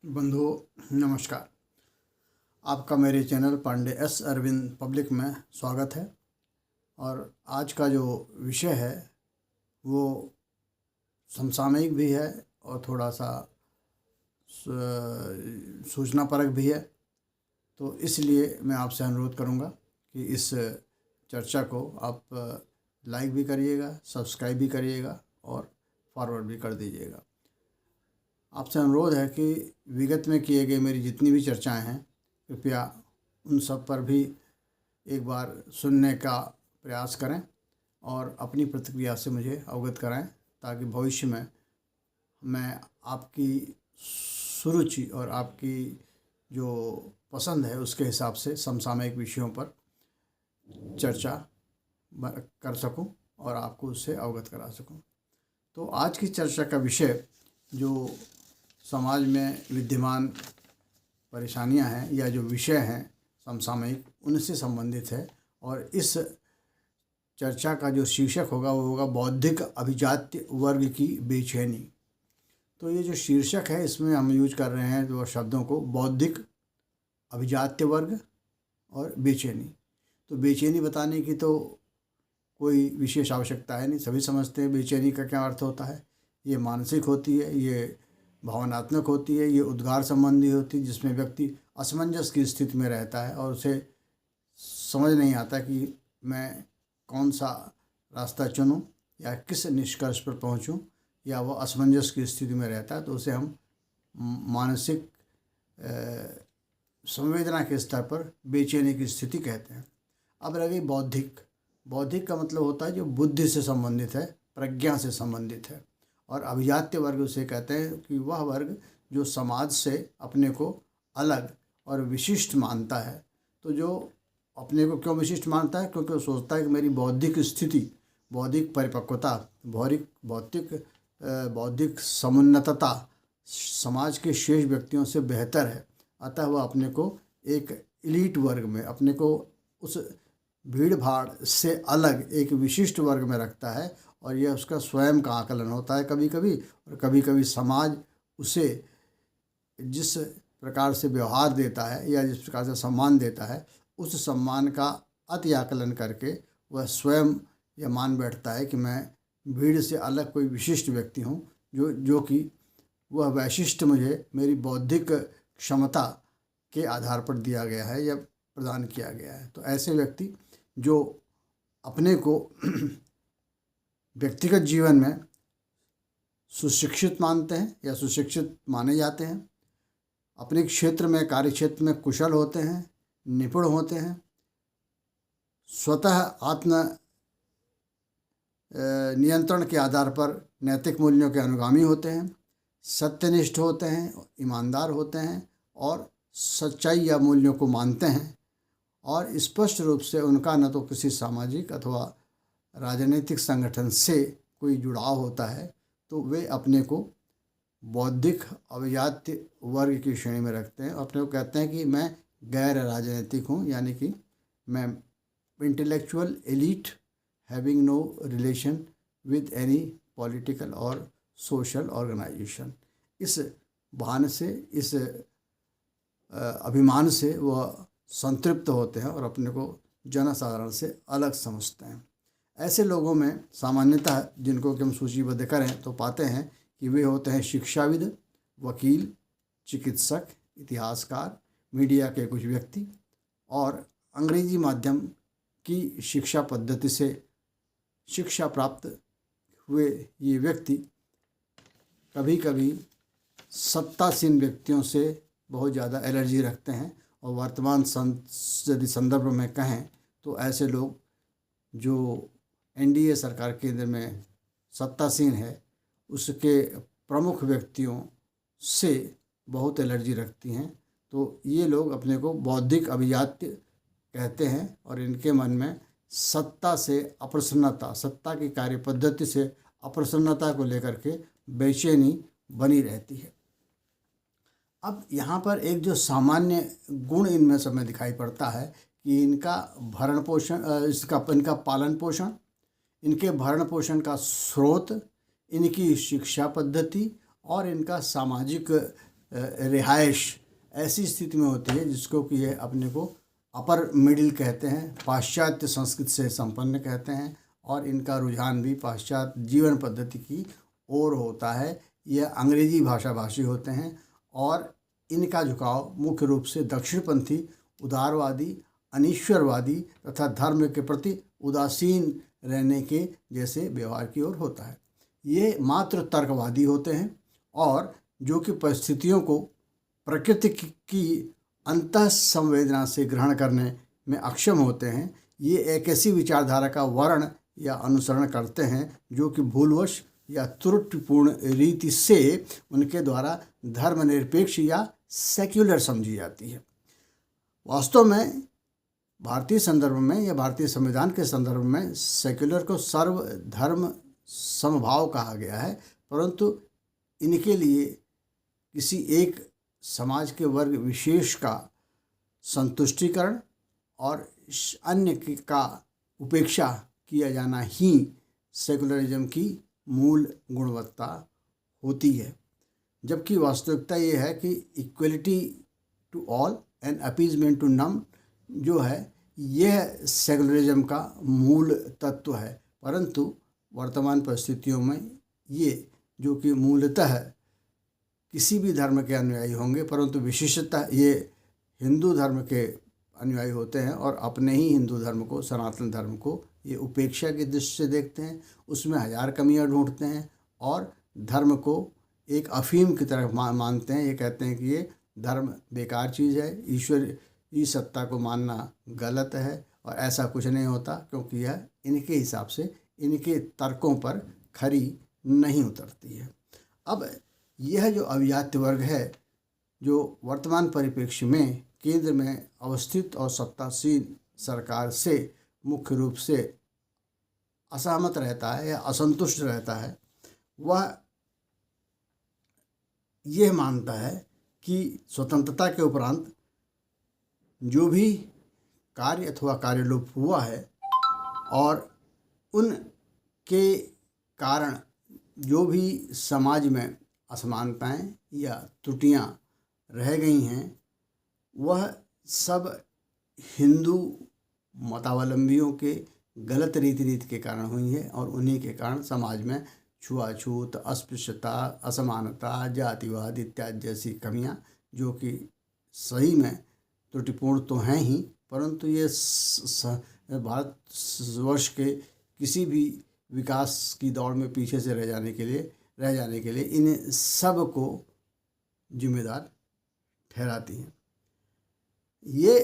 बंधुओं नमस्कार। आपका मेरे channel Pandey S Arvind public में स्वागत है। और आज का जो विषय है वो समसामयिक भी है और थोड़ा सा सूचनापरक भी है। तो इसलिए मैं आपसे अनुरोध करूंगा कि इस चर्चा को आप लाइक भी करिएगा, सब्सक्राइब भी करिएगा और फॉरवर्ड भी कर दीजिएगा। आपसे अनुरोध है कि विगत में किए गए मेरी जितनी भी चर्चाएं हैं कृपया उन सब पर भी एक बार सुनने का प्रयास करें और अपनी प्रतिक्रिया से मुझे अवगत कराएं, ताकि भविष्य में मैं आपकी सुरुचि और आपकी जो पसंद है उसके हिसाब से समसामयिक विषयों पर चर्चा कर सकूं और आपको उससे अवगत करा सकूं। तो आज की चर्चा का विषय जो समाज में विद्यमान परेशानियां हैं या जो विषय हैं समसामयिक उनसे संबंधित है। और इस चर्चा का जो शीर्षक होगा वो होगा बौद्धिक अभिजात्य वर्ग की बेचैनी। तो ये जो शीर्षक है इसमें हम यूज कर रहे हैं दो शब्दों को, बौद्धिक अभिजात्य वर्ग और बेचैनी। तो बेचैनी बताने की तो कोई विशेष आवश्यकता है नहीं, सभी समझते हैं बेचैनी का क्या अर्थ होता है। ये मानसिक होती है, ये भावनात्मक होती है, ये उद्गार संबंधी होती है, जिसमें व्यक्ति असमंजस की स्थिति में रहता है और उसे समझ नहीं आता कि मैं कौन सा रास्ता चुनूं या किस निष्कर्ष पर पहुंचूं, या वह असमंजस की स्थिति में रहता है। तो उसे हम मानसिक संवेदना के स्तर पर बेचैनी की स्थिति कहते हैं। अब रह गई बौद्धिक। बौद्धिक का मतलब होता है जो बुद्धि से संबंधित है, प्रज्ञा से संबंधित है। और अभिजात्य वर्ग उसे कहते हैं कि वह वर्ग जो समाज से अपने को अलग और विशिष्ट मानता है। तो जो अपने को क्यों विशिष्ट मानता है? क्योंकि वो सोचता है कि मेरी बौद्धिक स्थिति, बौद्धिक परिपक्वता, बौद्धिक समुन्नतता समाज के शेष व्यक्तियों से बेहतर है। अतः वह अपने को एक एलीट वर्ग में, अपने को उस भीड़ भाड़ से अलग एक विशिष्ट वर्ग में रखता है। और यह उसका स्वयं का आकलन होता है कभी कभी, और कभी कभी समाज उसे जिस प्रकार से व्यवहार देता है या जिस प्रकार से सम्मान देता है, उस सम्मान का अति आकलन करके वह स्वयं यह मान बैठता है कि मैं भीड़ से अलग कोई विशिष्ट व्यक्ति हूँ, जो कि वह वैशिष्ट मुझे मेरी बौद्धिक क्षमता के आधार पर दिया गया है या प्रदान किया गया है। तो ऐसे व्यक्ति जो अपने को व्यक्तिगत जीवन में सुशिक्षित मानते हैं या सुशिक्षित माने जाते हैं, अपने क्षेत्र में, कार्य क्षेत्र में कुशल होते हैं, निपुण होते हैं, स्वतः आत्म नियंत्रण के आधार पर नैतिक मूल्यों के अनुगामी होते हैं, सत्यनिष्ठ होते हैं, ईमानदार होते हैं और सच्चाई या मूल्यों को मानते हैं, और स्पष्ट रूप से उनका न तो किसी सामाजिक अथवा राजनीतिक संगठन से कोई जुड़ाव होता है, तो वे अपने को बौद्धिक अभिजात्य वर्ग की श्रेणी में रखते हैं। अपने को कहते हैं कि मैं गैर राजनीतिक हूँ, यानी कि मैं intellectual elite having no relation with any political और सोशल ऑर्गेनाइजेशन। इस बहाने से, इस अभिमान से वह संतृप्त होते हैं और अपने को जनसाधारण से अलग समझते हैं। ऐसे लोगों में सामान्यतः जिनको कि हम सूचीबद्ध करें तो पाते हैं कि वे होते हैं शिक्षाविद, वकील, चिकित्सक, इतिहासकार, मीडिया के कुछ व्यक्ति, और अंग्रेजी माध्यम की शिक्षा पद्धति से शिक्षा प्राप्त हुए ये व्यक्ति कभी कभी सत्तासीन व्यक्तियों से बहुत ज़्यादा एलर्जी रखते हैं। और वर्तमान यदि संदर्भ में कहें तो ऐसे लोग जो एनडीए सरकार केंद्र में सत्तासीन है उसके प्रमुख व्यक्तियों से बहुत एलर्जी रखती हैं। तो ये लोग अपने को बौद्धिक अभिजात्य कहते हैं और इनके मन में सत्ता से अप्रसन्नता, सत्ता की कार्य पद्धति से अप्रसन्नता को लेकर के बेचैनी बनी रहती है। अब यहाँ पर एक जो सामान्य गुण इनमें सब में दिखाई पड़ता है कि इनका भरण पोषण, इनका पालन पोषण, इनके भरण पोषण का स्रोत, इनकी शिक्षा पद्धति और इनका सामाजिक रिहाइश ऐसी स्थिति में होती है जिसको कि ये अपने को अपर मिडिल कहते हैं, पाश्चात्य संस्कृति से संपन्न कहते हैं, और इनका रुझान भी पाश्चात्य जीवन पद्धति की ओर होता है। यह अंग्रेजी भाषी होते हैं और इनका झुकाव मुख्य रूप से दक्षिणपंथी, उदारवादी, अनीश्वरवादी तथा धर्म के प्रति उदासीन रहने के जैसे व्यवहार की ओर होता है। ये मात्र तर्कवादी होते हैं और जो कि परिस्थितियों को प्रकृति की अंतः संवेदना से ग्रहण करने में अक्षम होते हैं। ये एक ऐसी विचारधारा का वर्ण या अनुसरण करते हैं जो कि भूलवश या त्रुटिपूर्ण रीति से उनके द्वारा धर्मनिरपेक्ष या सेक्युलर समझी जाती है। वास्तव में भारतीय संदर्भ में या भारतीय संविधान के संदर्भ में सेक्युलर को सर्वधर्म समभाव कहा गया है, परंतु इनके लिए किसी एक समाज के वर्ग विशेष का संतुष्टिकरण और अन्य का उपेक्षा किया जाना ही सेकुलरिज्म की मूल गुणवत्ता होती है। जबकि वास्तविकता ये है कि equality to all and appeasement to none जो है यह सेकुलरिज्म का मूल तत्व है, परंतु वर्तमान परिस्थितियों में ये जो कि मूलतः किसी भी धर्म के अनुयायी होंगे, परंतु विशेषतः ये हिंदू धर्म के अनुयायी होते हैं और अपने ही हिंदू धर्म को, सनातन धर्म को ये उपेक्षा की दृष्टि से देखते हैं, उसमें हजार कमियां ढूंढते हैं और धर्म को एक अफीम की तरह मानते हैं। ये कहते हैं कि ये धर्म बेकार चीज़ है, ईश्वर की सत्ता को मानना गलत है और ऐसा कुछ नहीं होता, क्योंकि यह इनके हिसाब से, इनके तर्कों पर खरी नहीं उतरती है। अब यह जो अभिजात्य वर्ग है जो वर्तमान परिप्रेक्ष्य में केंद्र में अवस्थित और सत्तासीन सरकार से मुख्य रूप से असहमत रहता है या असंतुष्ट रहता है, वह यह मानता है कि स्वतंत्रता के उपरांत जो भी कार्य अथवा कार्यलोप हुआ है और उनके कारण जो भी समाज में असमानताएं या त्रुटियां रह गई हैं, वह सब हिंदू मतावलंबियों के गलत रीति के कारण हुई है और उन्हीं के कारण समाज में छुआछूत, अस्पृश्यता, असमानता, जातिवाद इत्यादि जैसी कमियां, जो कि सही में त्रुटिपूर्ण तो हैं ही, परंतु ये भारतवर्ष के किसी भी विकास की दौड़ में पीछे से रह जाने के लिए इन सब को जिम्मेदार ठहराती हैं। ये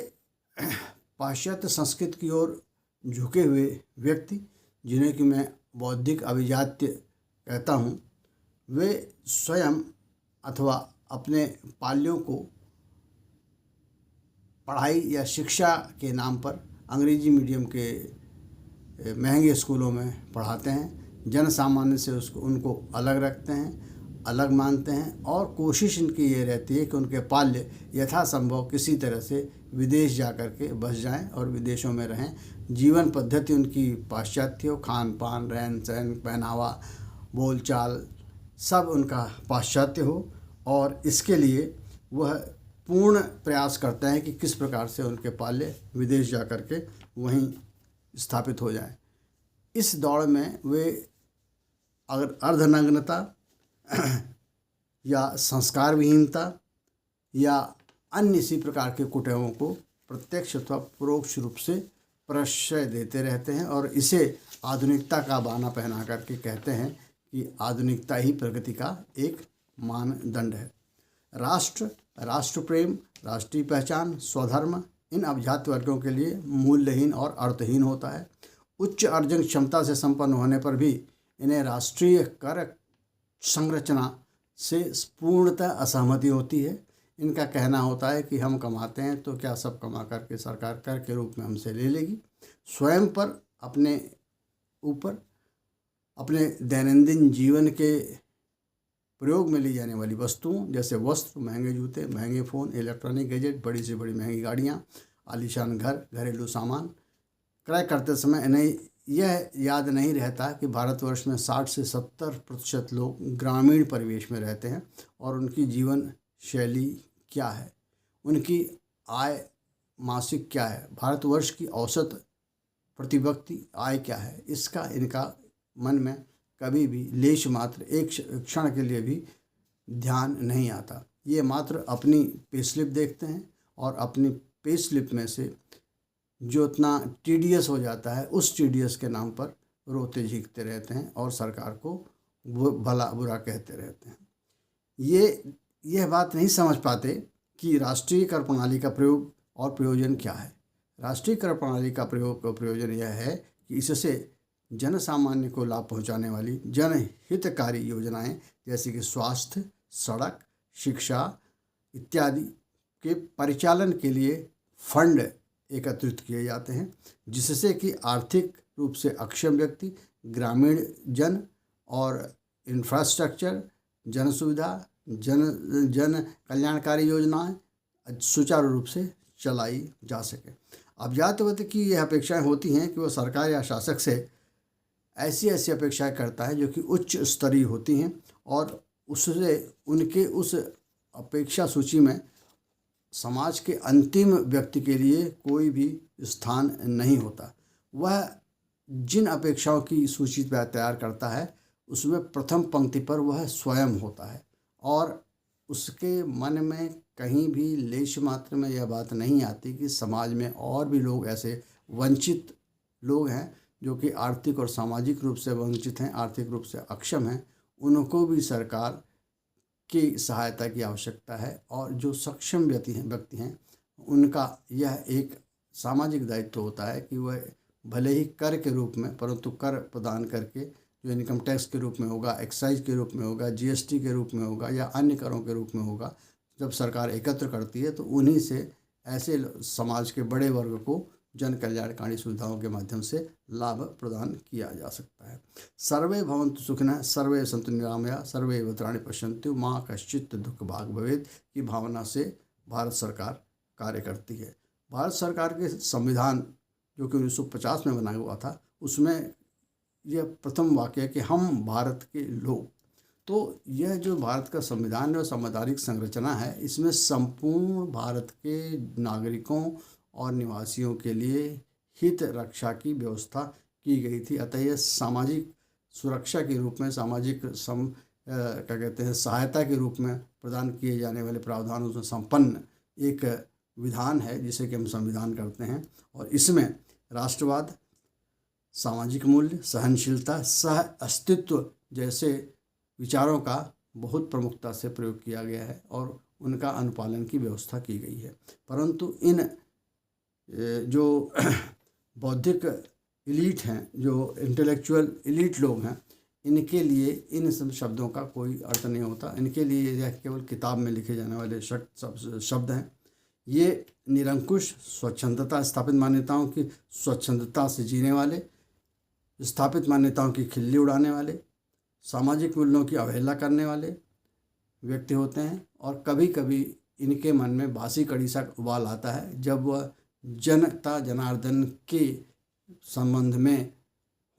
पाश्चात्य संस्कृति की ओर झुके हुए व्यक्ति, जिन्हें कि मैं बौद्धिक अभिजात्य कहता हूँ, वे स्वयं अथवा अपने पाल्यों को पढ़ाई या शिक्षा के नाम पर अंग्रेजी मीडियम के महंगे स्कूलों में पढ़ाते हैं, जन सामान्य से उनको अलग रखते हैं, अलग मानते हैं और कोशिश इनकी ये रहती है कि उनके पाल्य यथासंभव किसी तरह से विदेश जा कर के बस जाएं और विदेशों में रहें। जीवन पद्धति उनकी पाश्चात्य हो, खान पान, रहन सहन, पहनावा, बोलचाल सब उनका पाश्चात्य हो, और इसके लिए वह पूर्ण प्रयास करते हैं कि किस प्रकार से उनके पाल्य विदेश जा कर के वहीं स्थापित हो जाएं। इस दौड़ में वे अगर अर्धनग्नता या संस्कार विहीनता या अन्य इसी प्रकार के कुटयों को प्रत्यक्ष अथवा परोक्ष रूप से प्रश्रय देते रहते हैं और इसे आधुनिकता का बहाना पहना करके कहते हैं कि आधुनिकता ही प्रगति का एक मानदंड है। राष्ट्र, राष्ट्र प्रेम, राष्ट्रीय पहचान, स्वधर्म इन अभिजात वर्गों के लिए मूल्यहीन और अर्थहीन होता है। उच्च अर्जन क्षमता से संपन्न होने पर भी इन्हें राष्ट्रीय कर संरचना से पूर्णतः असहमति होती है। इनका कहना होता है कि हम कमाते हैं तो क्या सब कमा करके सरकार कर के रूप में हमसे ले लेगी। स्वयं पर, अपने ऊपर, अपने दैनंदिन जीवन के प्रयोग में ली जाने वाली वस्तुओं जैसे वस्त्र, महंगे जूते, महंगे फ़ोन, इलेक्ट्रॉनिक गैजेट, बड़ी से बड़ी महंगी गाड़ियाँ, आलीशान घर, घरेलू सामान क्रय करते समय इन्हें यह याद नहीं रहता कि भारतवर्ष में 60 से 70% लोग ग्रामीण परिवेश में रहते हैं और उनकी जीवन शैली क्या है, उनकी आय मासिक क्या है, भारतवर्ष की औसत प्रति व्यक्ति आय क्या है, इसका इनका मन में कभी भी लेश मात्र एक क्षण के लिए भी ध्यान नहीं आता। ये मात्र अपनी पे स्लिप देखते हैं और अपनी पे स्लिप में से जो इतना टीडीएस हो जाता है उस टीडीएस के नाम पर रोते झींकते रहते हैं और सरकार को भला बुरा कहते रहते हैं। यह बात नहीं समझ पाते कि राष्ट्रीय कर प्रणाली का प्रयोग और प्रयोजन क्या है। राष्ट्रीय कर प्रणाली का प्रयोजन यह है कि इससे जन सामान्य को लाभ पहुंचाने वाली जनहितकारी योजनाएं जैसे कि स्वास्थ्य, सड़क, शिक्षा इत्यादि के परिचालन के लिए फंड एकत्रित किए जाते हैं, जिससे कि आर्थिक रूप से अक्षम व्यक्ति, ग्रामीण जन और इंफ्रास्ट्रक्चर, जन सुविधा, जन कल्याणकारी योजनाएं सुचारू रूप से चलाई जा सके। अब जाते की यह अपेक्षाएं होती हैं कि वह सरकार या शासक से ऐसी अपेक्षाएं करता है जो कि उच्च स्तरीय होती हैं और उससे उनके उस अपेक्षा सूची में समाज के अंतिम व्यक्ति के लिए कोई भी स्थान नहीं होता। वह जिन अपेक्षाओं की सूची तैयार करता है उसमें प्रथम पंक्ति पर वह स्वयं होता है और उसके मन में कहीं भी लेश मात्र में यह बात नहीं आती कि समाज में और भी लोग ऐसे वंचित लोग हैं जो कि आर्थिक और सामाजिक रूप से वंचित हैं, आर्थिक रूप से अक्षम हैं, उनको भी सरकार की सहायता की आवश्यकता है। और जो सक्षम व्यक्ति हैं उनका यह एक सामाजिक दायित्व होता है कि वह भले ही कर के रूप में, परंतु कर प्रदान करके जो इनकम टैक्स के रूप में होगा, एक्साइज के रूप में होगा, जीएसटी के रूप में होगा या अन्य करों के रूप में होगा, जब सरकार एकत्र करती है तो उन्हीं से ऐसे समाज के बड़े वर्ग को जन कल्याणकारी सुविधाओं के माध्यम से लाभ प्रदान किया जा सकता है। सर्वे भवन्तु सुखिनः, सर्वे सन्तु निरामया, सर्वे भद्राणि पश्यन्तु माँ कश्चित् दुःख भाग् भवेत् की भावना से भारत सरकार कार्य करती है। भारत सरकार के संविधान जो कि 1950 में बना हुआ था उसमें यह प्रथम वाक्य है कि हम भारत के लोग। तो यह जो भारत का संविधान है और संवैधानिक संरचना है, इसमें संपूर्ण भारत के नागरिकों और निवासियों के लिए हित रक्षा की व्यवस्था की गई थी। अतः यह सामाजिक सुरक्षा के रूप में, सामाजिक सहायता के रूप में प्रदान किए जाने वाले प्रावधानों से संपन्न एक विधान है जिसे कि हम संविधान करते हैं। और इसमें राष्ट्रवाद, सामाजिक मूल्य, सहनशीलता, सह अस्तित्व जैसे विचारों का बहुत प्रमुखता से प्रयोग किया गया है और उनका अनुपालन की व्यवस्था की गई है। परंतु इन जो बौद्धिक इलीट हैं, जो इंटेलेक्चुअल इलीट लोग हैं, इनके लिए इन सब शब्दों का कोई अर्थ नहीं होता। इनके लिए यह केवल किताब में लिखे जाने वाले शब्द हैं। ये निरंकुश स्वच्छंदता, स्थापित मान्यताओं की स्वच्छंदता से जीने वाले, स्थापित मान्यताओं की खिल्ली उड़ाने वाले, सामाजिक मूल्यों की अवहेलना करने वाले व्यक्ति होते हैं। और कभी कभी इनके मन में बासी कड़ी सा उबाल आता है जब वह जनता जनार्दन के संबंध में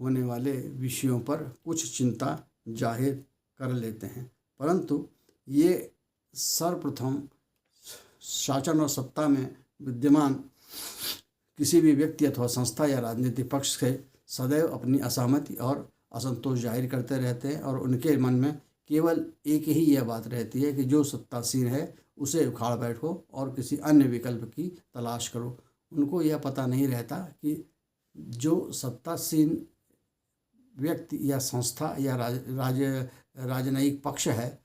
होने वाले विषयों पर कुछ चिंता जाहिर कर लेते हैं। परंतु ये सर्वप्रथम शासन और सत्ता में विद्यमान किसी भी व्यक्ति अथवा संस्था या राजनीतिक पक्ष से सदैव अपनी असहमति और असंतोष जाहिर करते रहते हैं और उनके मन में केवल एक ही यह बात रहती है कि जो सत्तासीन है उसे उखाड़ बैठो और किसी अन्य विकल्प की तलाश करो। उनको यह पता नहीं रहता कि जो सत्तासीन व्यक्ति या संस्था या राजनयिक पक्ष है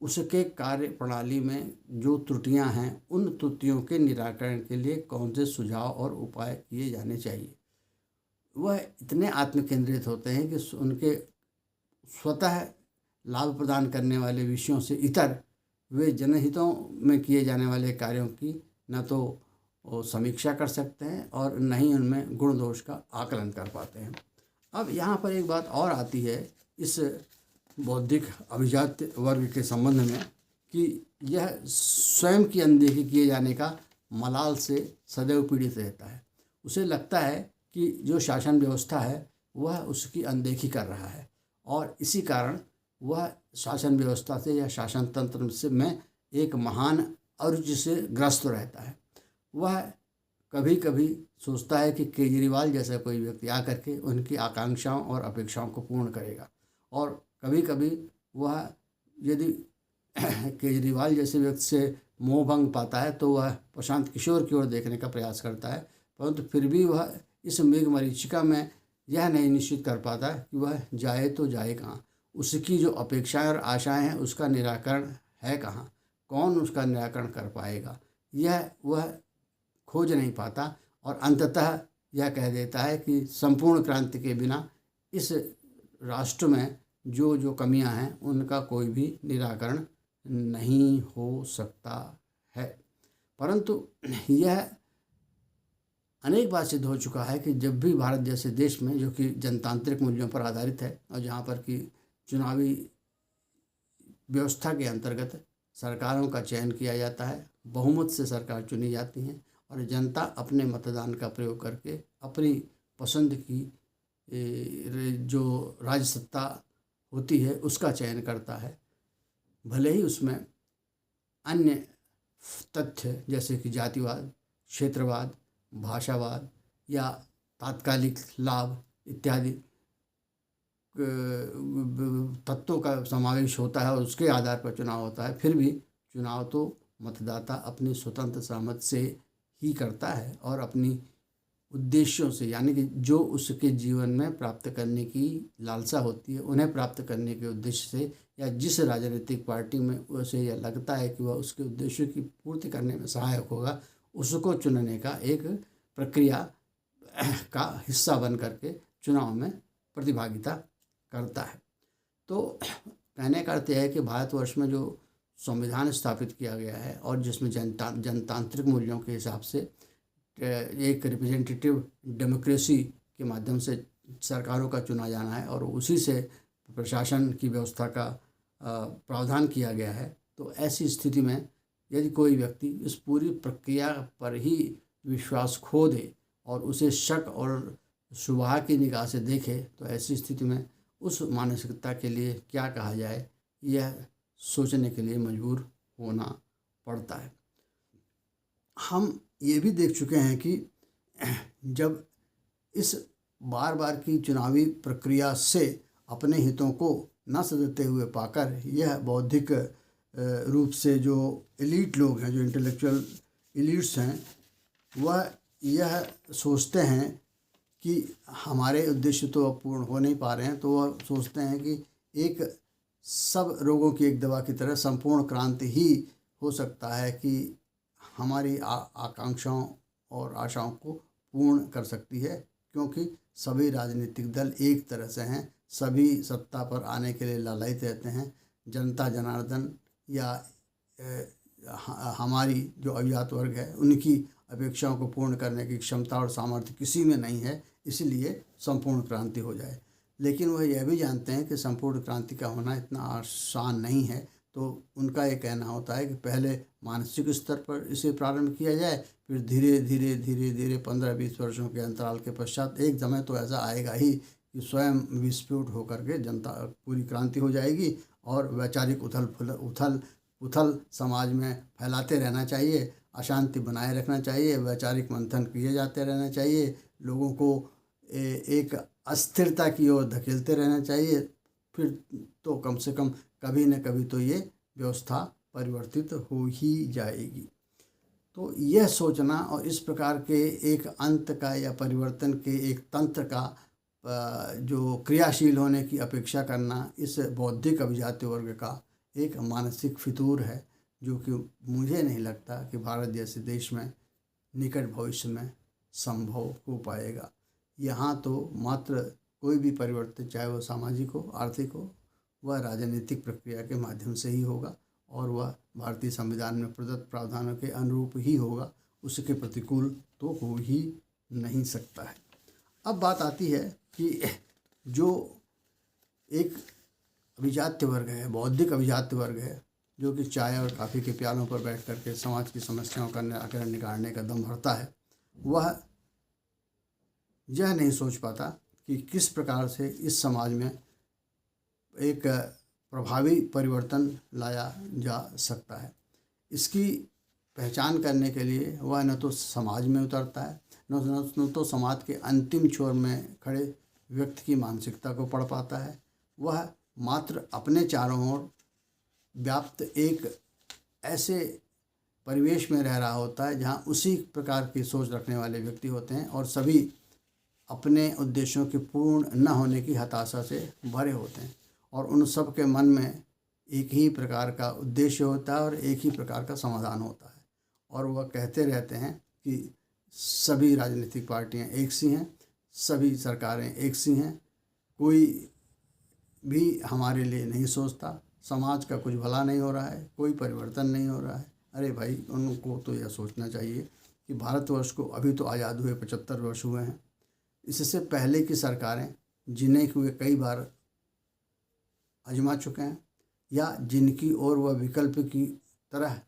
उसके कार्य प्रणाली में जो त्रुटियां हैं उन त्रुटियों के निराकरण के लिए कौन से सुझाव और उपाय किए जाने चाहिए। वह इतने आत्मकेंद्रित होते हैं कि उनके स्वतः लाभ प्रदान करने वाले विषयों से इतर वे जनहितों में किए जाने वाले कार्यों की न तो समीक्षा कर सकते हैं और न ही उनमें गुण दोष का आकलन कर पाते हैं। अब यहाँ पर एक बात और आती है इस बौद्धिक अभिजात वर्ग के संबंध में कि यह स्वयं की अनदेखी किए जाने का मलाल से सदैव पीड़ित रहता है। उसे लगता है कि जो शासन व्यवस्था है वह उसकी अनदेखी कर रहा है और इसी कारण वह शासन व्यवस्था से या शासन तंत्र से में एक महान अरुचि से ग्रस्त रहता है। वह कभी कभी सोचता है कि केजरीवाल जैसा कोई व्यक्ति आकर के उनकी आकांक्षाओं और अपेक्षाओं को पूर्ण करेगा, और कभी कभी वह यदि केजरीवाल जैसे व्यक्ति से मोह भंग पाता है तो वह प्रशांत किशोर की ओर देखने का प्रयास करता है, परंतु फिर भी वह इस मेघमरीचिका में यह नहीं निश्चित कर पाता कि वह जाए तो जाए कहाँ। उसकी जो अपेक्षाएं और आशाएं हैं उसका निराकरण है कहाँ, कौन उसका निराकरण कर पाएगा, यह वह खोज नहीं पाता, और अंततः यह कह देता है कि संपूर्ण क्रांति के बिना इस राष्ट्र में जो जो कमियां हैं उनका कोई भी निराकरण नहीं हो सकता है। परंतु यह अनेक बार सिद्ध हो चुका है कि जब भी भारत जैसे देश में, जो कि जनतांत्रिक मूल्यों पर आधारित है और जहाँ पर कि चुनावी व्यवस्था के अंतर्गत सरकारों का चयन किया जाता है, बहुमत से सरकार चुनी जाती हैं और जनता अपने मतदान का प्रयोग करके अपनी पसंद की जो राज्य सत्ता होती है उसका चयन करता है, भले ही उसमें अन्य तथ्य जैसे कि जातिवाद, क्षेत्रवाद, भाषावाद या तात्कालिक लाभ इत्यादि तत्वों का समावेश होता है और उसके आधार पर चुनाव होता है। फिर भी चुनाव तो मतदाता अपनी स्वतंत्र सहमत से ही करता है और अपनी उद्देश्यों से, यानी कि जो उसके जीवन में प्राप्त करने की लालसा होती है उन्हें प्राप्त करने के उद्देश्य से, या जिस राजनीतिक पार्टी में उसे यह लगता है कि वह उसके उद्देश्यों की पूर्ति करने में सहायक होगा, उसको चुनने का एक प्रक्रिया का हिस्सा बन करके चुनाव में प्रतिभागिता करता है। तो कहने का अर्थ यह है कि भारतवर्ष में जो संविधान स्थापित किया गया है और जिसमें जनतांत्रिक मूल्यों के हिसाब से एक रिप्रेजेंटेटिव डेमोक्रेसी के माध्यम से सरकारों का चुना जाना है और उसी से प्रशासन की व्यवस्था का प्रावधान किया गया है, तो ऐसी स्थिति में यदि कोई व्यक्ति इस पूरी प्रक्रिया पर ही विश्वास खो दे और उसे शक और शुबहा की निगाह से देखे, तो ऐसी स्थिति में उस मानसिकता के लिए क्या कहा जाए, यह सोचने के लिए मजबूर होना पड़ता है। हम ये भी देख चुके हैं कि जब इस बार बार की चुनावी प्रक्रिया से अपने हितों को न सधते हुए पाकर यह बौद्धिक रूप से जो एलीट लोग हैं, जो इंटेलेक्चुअल एलीट्स हैं, वह यह सोचते हैं कि हमारे उद्देश्य तो अब पूर्ण हो नहीं पा रहे हैं, तो वह सोचते हैं कि एक सब रोगों की एक दवा की तरह संपूर्ण क्रांति ही हो सकता है कि हमारी आकांक्षाओं और आशाओं को पूर्ण कर सकती है, क्योंकि सभी राजनीतिक दल एक तरह से हैं, सभी सत्ता पर आने के लिए लालायित रहते हैं। जनता जनार्दन या हमारी जो अज्ञात वर्ग है उनकी अपेक्षाओं को पूर्ण करने की क्षमता और सामर्थ्य किसी में नहीं है, इसलिए संपूर्ण क्रांति हो जाए। लेकिन वह यह भी जानते हैं कि संपूर्ण क्रांति का होना इतना आसान नहीं है, तो उनका ये कहना होता है कि पहले मानसिक स्तर पर इसे प्रारंभ किया जाए, फिर धीरे धीरे धीरे धीरे 15-20 वर्षों के अंतराल के पश्चात एक समय तो ऐसा आएगा ही कि स्वयं विस्फोट होकर के जनता पूरी क्रांति हो जाएगी और वैचारिक उथल समाज में फैलाते रहना चाहिए, अशांति बनाए रखना चाहिए, वैचारिक मंथन किए जाते रहना चाहिए, लोगों को एक अस्थिरता की ओर धकेलते रहना चाहिए, फिर तो कम से कम कभी न कभी तो ये व्यवस्था परिवर्तित हो ही जाएगी। तो यह सोचना और इस प्रकार के एक अंत का या परिवर्तन के एक तंत्र का जो क्रियाशील होने की अपेक्षा करना इस बौद्धिक अभिजात्य वर्ग का एक मानसिक फितूर है, जो कि मुझे नहीं लगता कि भारत जैसे देश में निकट भविष्य में संभव हो पाएगा। यहाँ तो मात्र कोई भी परिवर्तन, चाहे वो सामाजिक हो, आर्थिक हो, वह राजनीतिक प्रक्रिया के माध्यम से ही होगा और वह भारतीय संविधान में प्रदत्त प्रावधानों के अनुरूप ही होगा, उसके प्रतिकूल तो हो ही नहीं सकता है। अब बात आती है कि जो एक अभिजात्य वर्ग है, बौद्धिक अभिजात्य वर्ग है, जो कि चाय और कॉफ़ी के प्यालों पर बैठ करके समाज की समस्याओं का निराकरण निकालने का दम भरता है, वह यह नहीं सोच पाता कि किस प्रकार से इस समाज में एक प्रभावी परिवर्तन लाया जा सकता है। इसकी पहचान करने के लिए वह न तो समाज में उतरता है, न तो समाज के अंतिम छोर में खड़े व्यक्ति की मानसिकता को पढ़ पाता है। वह मात्र अपने चारों ओर व्याप्त एक ऐसे परिवेश में रह रहा होता है जहाँ उसी प्रकार की सोच रखने वाले व्यक्ति होते हैं और सभी अपने उद्देश्यों के पूर्ण न होने की हताशा से भरे होते हैं और उन सब के मन में एक ही प्रकार का उद्देश्य होता है और एक ही प्रकार का समाधान होता है और वह कहते रहते हैं कि सभी राजनीतिक पार्टियां एक सी हैं, सभी सरकारें एक सी हैं, कोई भी हमारे लिए नहीं सोचता, समाज का कुछ भला नहीं हो रहा है, कोई परिवर्तन नहीं हो रहा है। अरे भाई, उनको तो यह सोचना चाहिए कि भारतवर्ष को अभी तो आज़ाद हुए 75 वर्ष हुए हैं। इससे पहले की सरकारें जिन्हें वे कई बार आजमा चुके हैं या जिनकी ओर वह विकल्प की तरह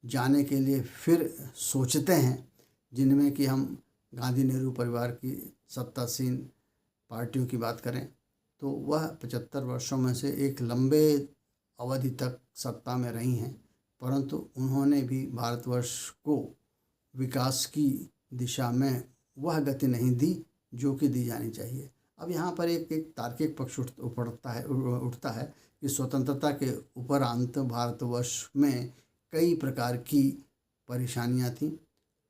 जाने के लिए फिर सोचते हैं, जिनमें कि हम गांधी नेहरू परिवार की सत्तासीन पार्टियों की बात करें तो वह 75 वर्षों में से एक लंबे अवधि तक सत्ता में रही हैं, परंतु उन्होंने भी भारतवर्ष को विकास की दिशा में वह गति नहीं दी जो कि दी जानी चाहिए। अब यहाँ पर एक तार्किक पक्ष उठता है कि स्वतंत्रता के उपरांत भारतवर्ष में कई प्रकार की परेशानियाँ थीं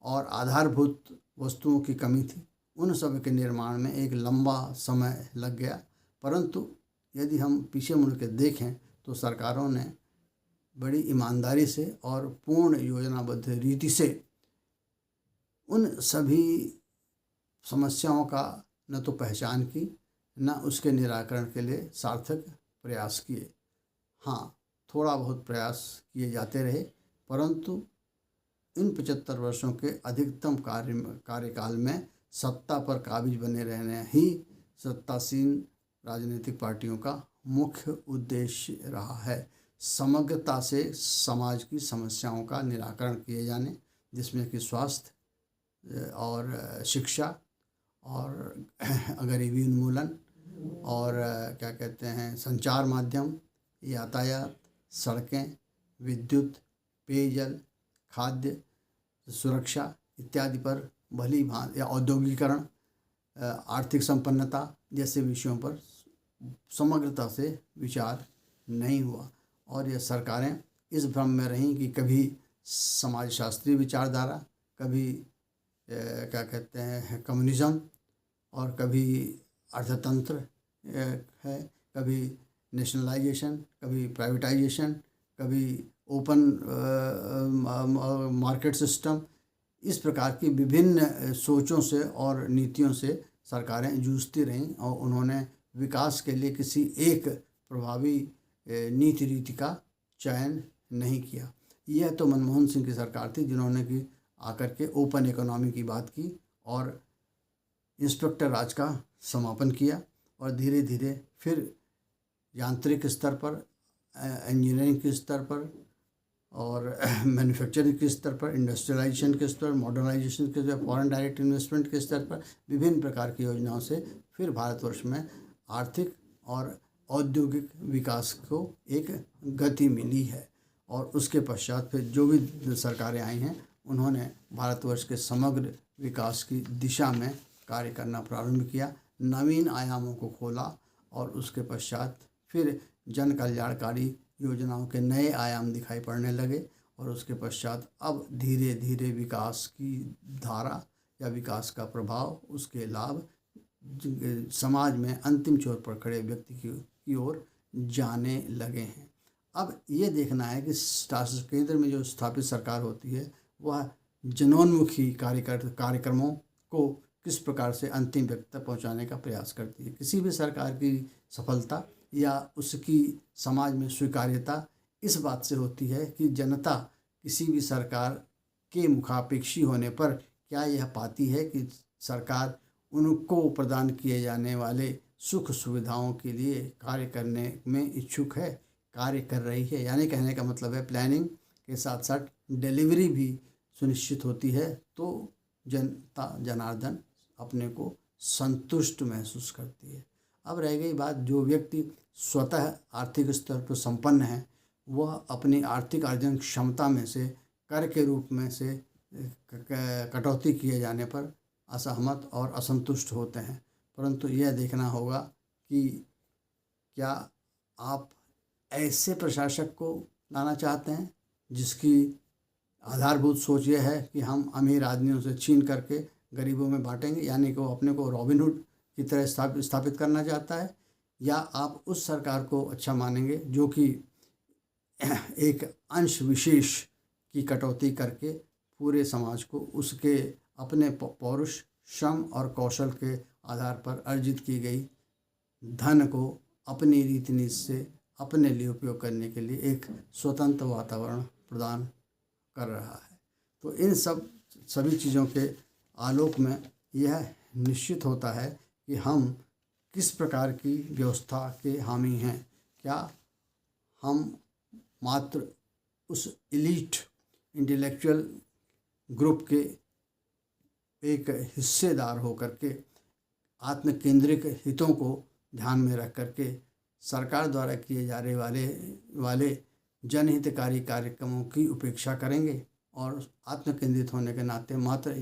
और आधारभूत वस्तुओं की कमी थी। उन सब के निर्माण में एक लंबा समय लग गया, परंतु यदि हम पीछे मुड़ के देखें तो सरकारों ने बड़ी ईमानदारी से और पूर्ण योजनाबद्ध रीति से उन सभी समस्याओं का न तो पहचान की, न उसके निराकरण के लिए सार्थक प्रयास किए। हाँ, थोड़ा बहुत प्रयास किए जाते रहे, परंतु इन 75 वर्षों के अधिकतम कार्यकाल में सत्ता पर काबिज बने रहने ही सत्तासीन राजनीतिक पार्टियों का मुख्य उद्देश्य रहा है। समग्रता से समाज की समस्याओं का निराकरण किए जाने, जिसमें कि स्वास्थ्य और शिक्षा और गरीबी उन्मूलन और क्या कहते हैं संचार माध्यम, यातायात, सड़कें, विद्युत, पेयजल, खाद्य सुरक्षा इत्यादि पर भली भांति या औद्योगिकरण, आर्थिक संपन्नता जैसे विषयों पर समग्रता से विचार नहीं हुआ और यह सरकारें इस भ्रम में रहीं कि कभी समाजशास्त्रीय विचारधारा, कभी क्या कहते हैं कम्युनिज्म और कभी अर्थतंत्र है, कभी नेशनलाइजेशन, कभी प्राइवेटाइजेशन, कभी ओपन मार्केट सिस्टम। इस प्रकार की विभिन्न सोचों से और नीतियों से सरकारें जूझती रहीं और उन्होंने विकास के लिए किसी एक प्रभावी नीति रीति का चयन नहीं किया। यह तो मनमोहन सिंह की सरकार थी जिन्होंने कि आकर के ओपन इकोनॉमी की बात की और इंस्पेक्टर राज का समापन किया और धीरे धीरे फिर यांत्रिक स्तर पर, इंजीनियरिंग के स्तर पर और मैन्युफैक्चरिंग के स्तर पर, इंडस्ट्रियलाइजेशन के स्तर, मॉडर्नाइजेशन के स्तर, फॉरेन डायरेक्ट इन्वेस्टमेंट के स्तर पर विभिन्न प्रकार की योजनाओं से फिर भारतवर्ष में आर्थिक और औद्योगिक विकास को एक गति मिली है। और उसके पश्चात फिर जो भी सरकारें आई हैं उन्होंने भारतवर्ष के समग्र विकास की दिशा में कार्य करना प्रारंभ किया, नवीन आयामों को खोला और उसके पश्चात फिर जन कल्याणकारी योजनाओं के नए आयाम दिखाई पड़ने लगे और उसके पश्चात अब धीरे धीरे विकास की धारा या विकास का प्रभाव, उसके लाभ समाज में अंतिम छोर पर खड़े व्यक्ति की ओर जाने लगे हैं। अब ये देखना है कि शासन केंद्र में जो स्थापित सरकार होती है वह जनोन्मुखी कार्यक्रमों को किस प्रकार से अंतिम व्यक्ति तक पहुँचाने का प्रयास करती है। किसी भी सरकार की सफलता या उसकी समाज में स्वीकार्यता इस बात से होती है कि जनता किसी भी सरकार के मुखापेक्षी होने पर क्या यह पाती है कि सरकार उनको प्रदान किए जाने वाले सुख सुविधाओं के लिए कार्य करने में इच्छुक है, कार्य कर रही है। यानी कहने का मतलब है प्लानिंग के साथ साथ डिलीवरी भी सुनिश्चित होती है, तो जनता जनार्दन अपने को संतुष्ट महसूस करती है। अब रह गई बात, जो व्यक्ति स्वतः आर्थिक स्तर पर संपन्न है वह अपनी आर्थिक अर्जन क्षमता में से कर के रूप में से कटौती किए जाने पर असहमत और असंतुष्ट होते हैं। परंतु यह देखना होगा कि क्या आप ऐसे प्रशासक को लाना चाहते हैं जिसकी आधारभूत सोच यह है कि हम अमीर आदमियों से छीन करके गरीबों में बांटेंगे, यानी कि वो अपने को रॉबिनहुड की तरह स्थापित करना चाहता है, या आप उस सरकार को अच्छा मानेंगे जो कि एक अंश विशेष की कटौती करके पूरे समाज को उसके अपने पौरुष, श्रम और कौशल के आधार पर अर्जित की गई धन को अपनी रीति नीति से अपने लिए उपयोग करने के लिए एक स्वतंत्र वातावरण प्रदान कर रहा है। तो इन सभी चीज़ों के आलोक में यह निश्चित होता है कि हम किस प्रकार की व्यवस्था के हामी हैं। क्या हम मात्र उस एलीट इंटेलेक्चुअल ग्रुप के एक हिस्सेदार होकर के आत्मकेंद्रिक हितों को ध्यान में रख करके सरकार द्वारा किए जाने वाले जनहितकारी कार्यक्रमों की उपेक्षा करेंगे और आत्मकेंद्रित होने के नाते मात्र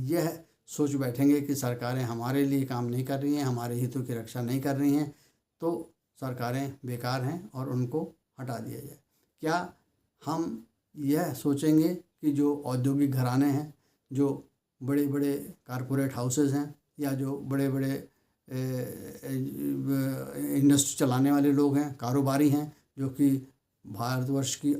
यह सोच बैठेंगे कि सरकारें हमारे लिए काम नहीं कर रही हैं, हमारे हितों की रक्षा नहीं कर रही हैं, तो सरकारें बेकार हैं और उनको हटा दिया जाए? क्या हम यह सोचेंगे कि जो औद्योगिक घराने हैं, जो बड़े बड़े कारपोरेट हाउसेस हैं, या जो बड़े बड़े इंडस्ट्री चलाने वाले लोग हैं, कारोबारी हैं, जो कि भारतवर्ष की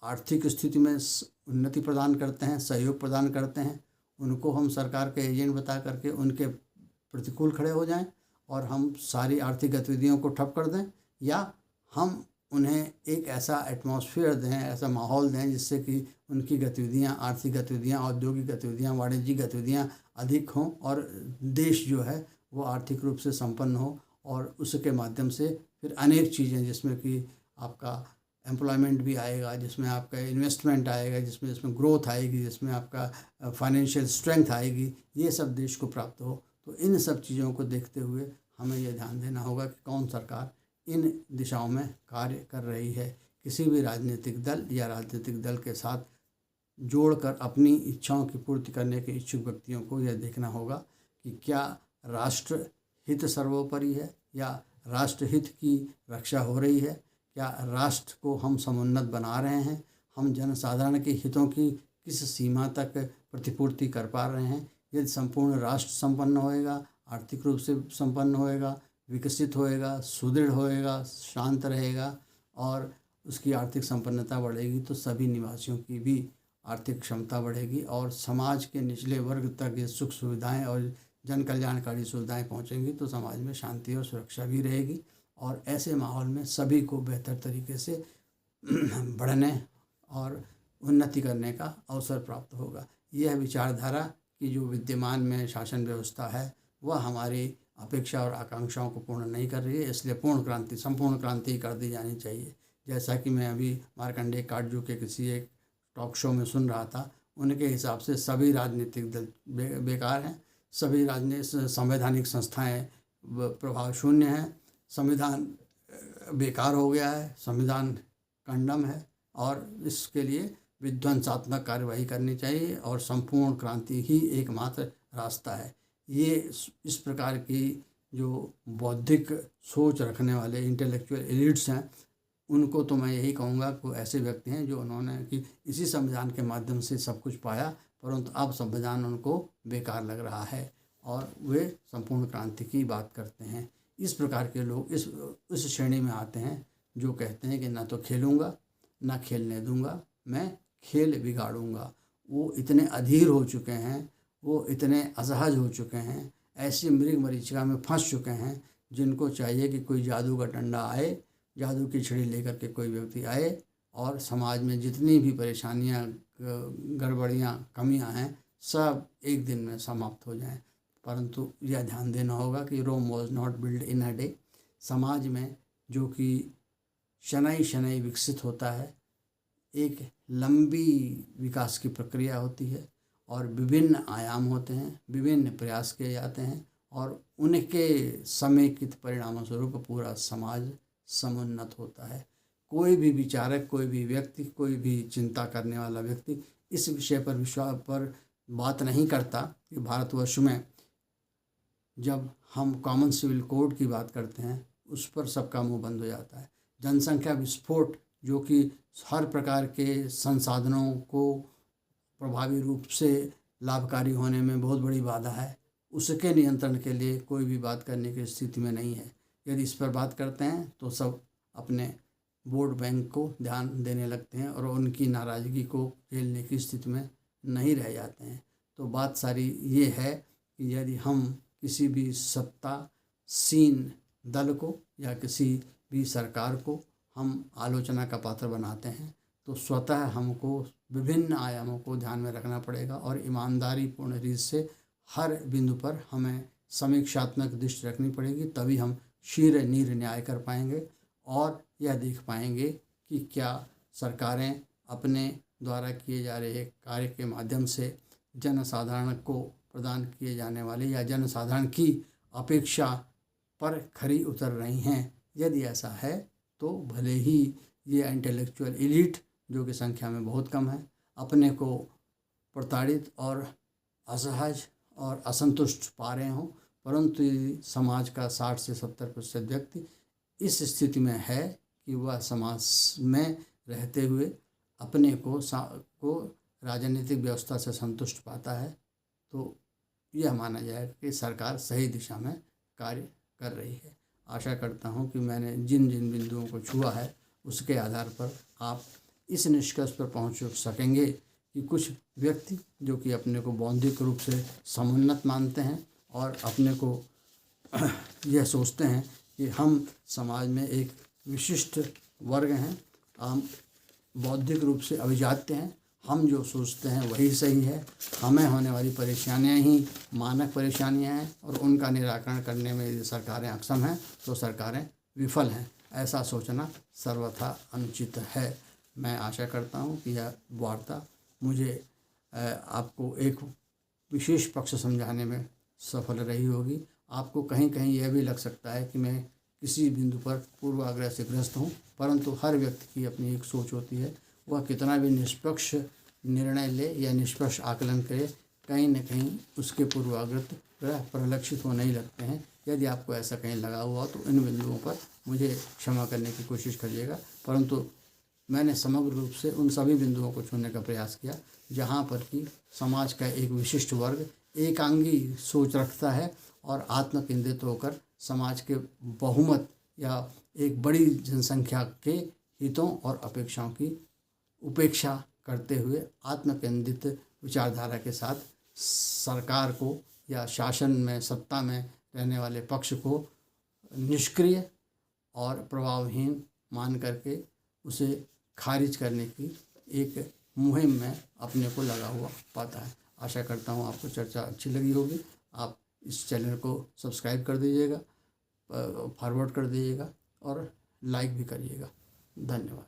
आर्थिक स्थिति में उन्नति प्रदान करते हैं, सहयोग प्रदान करते हैं, उनको हम सरकार के एजेंट बता करके उनके प्रतिकूल खड़े हो जाएं और हम सारी आर्थिक गतिविधियों को ठप कर दें? या हम उन्हें एक ऐसा एटमॉस्फेयर दें, ऐसा माहौल दें जिससे कि उनकी गतिविधियां, आर्थिक गतिविधियां, औद्योगिक गतिविधियां, वाणिज्यिक गतिविधियां अधिक हों और देश जो है वो आर्थिक रूप से संपन्न हो, और उसके माध्यम से फिर अनेक चीज़ें जिसमें कि आपका एम्प्लॉयमेंट भी आएगा, जिसमें आपका इन्वेस्टमेंट आएगा, जिसमें ग्रोथ आएगी, जिसमें आपका फाइनेंशियल स्ट्रेंथ आएगी, ये सब देश को प्राप्त हो। तो इन सब चीज़ों को देखते हुए हमें यह ध्यान देना होगा कि कौन सरकार इन दिशाओं में कार्य कर रही है। किसी भी राजनीतिक दल या राजनीतिक दल के साथ जोड़कर अपनी इच्छाओं की पूर्ति करने के इच्छुक व्यक्तियों को यह देखना होगा कि क्या राष्ट्र हित सर्वोपरि है या राष्ट्र हित की रक्षा हो रही है, क्या राष्ट्र को हम समुन्नत बना रहे हैं, हम जनसाधारण के हितों की किस सीमा तक प्रतिपूर्ति कर पा रहे हैं। यदि संपूर्ण राष्ट्र संपन्न होएगा, आर्थिक रूप से संपन्न होएगा, विकसित होएगा, सुदृढ़ होएगा, शांत रहेगा और उसकी आर्थिक संपन्नता बढ़ेगी, तो सभी निवासियों की भी आर्थिक क्षमता बढ़ेगी और समाज के निचले वर्ग तक ये सुख सुविधाएं और जन कल्याणकारी सुविधाएं पहुंचेंगी, तो समाज में शांति और सुरक्षा भी रहेगी और ऐसे माहौल में सभी को बेहतर तरीके से बढ़ने और उन्नति करने का अवसर प्राप्त होगा। यह विचारधारा की जो विद्यमान में शासन व्यवस्था है वह हमारी अपेक्षा और आकांक्षाओं को पूर्ण नहीं कर रही है, इसलिए संपूर्ण क्रांति कर दी जानी चाहिए। जैसा कि मैं अभी मार्कंडेय काटजू के किसी एक टॉक शो में सुन रहा था, उनके हिसाब से सभी राजनीतिक दल बेकार हैं, सभी संवैधानिक संस्थाएं प्रभाव शून्य हैं, संविधान बेकार हो गया है, संविधान कंडम है और इसके लिए विध्वंसात्मक कार्यवाही करनी चाहिए और संपूर्ण क्रांति ही एकमात्र रास्ता है। ये इस प्रकार की जो बौद्धिक सोच रखने वाले इंटेलेक्चुअल एलिट्स हैं, उनको तो मैं यही कहूँगा कि ऐसे व्यक्ति हैं जो उन्होंने कि इसी संविधान के माध्यम से सब कुछ पाया, परंतु अब संविधान उनको बेकार लग रहा है और वे संपूर्ण क्रांति की बात करते हैं। इस प्रकार के लोग इस श्रेणी में आते हैं जो कहते हैं कि ना तो खेलूँगा ना खेलने दूंगा, मैं खेल बिगाड़ूंगा। वो इतने अधीर हो चुके हैं, वो इतने असहज हो चुके हैं, ऐसी मृग मरीचिका में फंस चुके हैं जिनको चाहिए कि कोई जादू का डंडा आए, जादू की छड़ी लेकर के कोई व्यक्ति आए और समाज में जितनी भी परेशानियां, गड़बड़ियां, कमियां हैं सब एक दिन में समाप्त हो जाएं। परंतु यह ध्यान देना होगा कि Rome was not build in a day. समाज में जो कि शनै शनै विकसित होता है, एक लंबी विकास की प्रक्रिया होती है और विभिन्न आयाम होते हैं, विभिन्न प्रयास किए जाते हैं और उनके समेकित परिणामों स्वरूप पूरा समाज समुन्नत होता है। कोई भी विचारक, कोई भी व्यक्ति, कोई भी चिंता करने वाला व्यक्ति इस विषय पर विश्वास पर बात नहीं करता कि भारतवर्ष में जब हम कॉमन सिविल कोड की बात करते हैं उस पर सबका मुंह बंद हो जाता है। जनसंख्या विस्फोट जो कि हर प्रकार के संसाधनों को प्रभावी रूप से लाभकारी होने में बहुत बड़ी बाधा है, उसके नियंत्रण के लिए कोई भी बात करने की स्थिति में नहीं है। यदि इस पर बात करते हैं तो सब अपने वोट बैंक को ध्यान देने लगते हैं और उनकी नाराज़गी को झेलने की स्थिति में नहीं रह जाते हैं। तो बात सारी ये है कि यदि हम किसी भी सत्तासीन दल को या किसी भी सरकार को हम आलोचना का पात्र बनाते हैं तो स्वतः हमको विभिन्न आयामों को ध्यान में रखना पड़ेगा और ईमानदारी पूर्ण रीत से हर बिंदु पर हमें समीक्षात्मक दृष्टि रखनी पड़ेगी। तभी हम शीघ्र नीर न्याय कर पाएंगे और यह देख पाएंगे कि क्या सरकारें अपने द्वारा किए जा रहे कार्य के माध्यम से जनसाधारण को प्रदान किए जाने वाले या जनसाधारण की अपेक्षा पर खरी उतर रही हैं। यदि ऐसा है तो भले ही ये इंटेलेक्चुअल एलीट जो कि संख्या में बहुत कम है अपने को प्रताड़ित और असहज और असंतुष्ट पा रहे हों, परंतु समाज का 60 से 70% व्यक्ति इस स्थिति में है कि वह समाज में रहते हुए अपने को राजनीतिक व्यवस्था से संतुष्ट पाता है। तो यह माना जाएगा कि सरकार सही दिशा में कार्य कर रही है। आशा करता हूं कि मैंने जिन जिन बिंदुओं को छुआ है उसके आधार पर आप इस निष्कर्ष पर पहुंच सकेंगे कि कुछ व्यक्ति जो कि अपने को बौद्धिक रूप से समुन्नत मानते हैं और अपने को यह सोचते हैं कि हम समाज में एक विशिष्ट वर्ग हैं, हम बौद्धिक रूप से अभिजात्य हैं, हम जो सोचते हैं वही सही है, हमें होने वाली परेशानियां ही मानक परेशानियां हैं और उनका निराकरण करने में यदि सरकारें अक्षम हैं तो सरकारें विफल हैं। ऐसा सोचना सर्वथा अनुचित है। मैं आशा करता हूं कि यह वार्ता मुझे आपको एक विशेष पक्ष समझाने में सफल रही होगी। आपको कहीं कहीं यह भी लग सकता है कि मैं किसी बिंदु पर पूर्वाग्रह से ग्रस्त हूँ, परंतु हर व्यक्ति की अपनी एक सोच होती है। वह कितना भी निष्पक्ष निर्णय ले या निष्पक्ष आकलन करे, कहीं न कहीं उसके पूर्वाग्रह परिलक्षित होने ही लगते हैं। यदि आपको ऐसा कहीं लगा हुआ तो इन बिंदुओं पर मुझे क्षमा करने की कोशिश करिएगा, परंतु मैंने समग्र रूप से उन सभी बिंदुओं को छूने का प्रयास किया जहाँ पर कि समाज का एक विशिष्ट वर्ग एकांगी सोच रखता है और आत्मकेंद्रित होकर समाज के बहुमत या एक बड़ी जनसंख्या के हितों और अपेक्षाओं की उपेक्षा करते हुए आत्मकेंद्रित विचारधारा के साथ सरकार को या शासन में सत्ता में रहने वाले पक्ष को निष्क्रिय और प्रभावहीन मान करके उसे खारिज करने की एक मुहिम में अपने को लगा हुआ पाता है। आशा करता हूँ आपको चर्चा अच्छी लगी होगी। आप इस चैनल को सब्सक्राइब कर दीजिएगा, फॉरवर्ड कर दीजिएगा और लाइक भी करिएगा। धन्यवाद।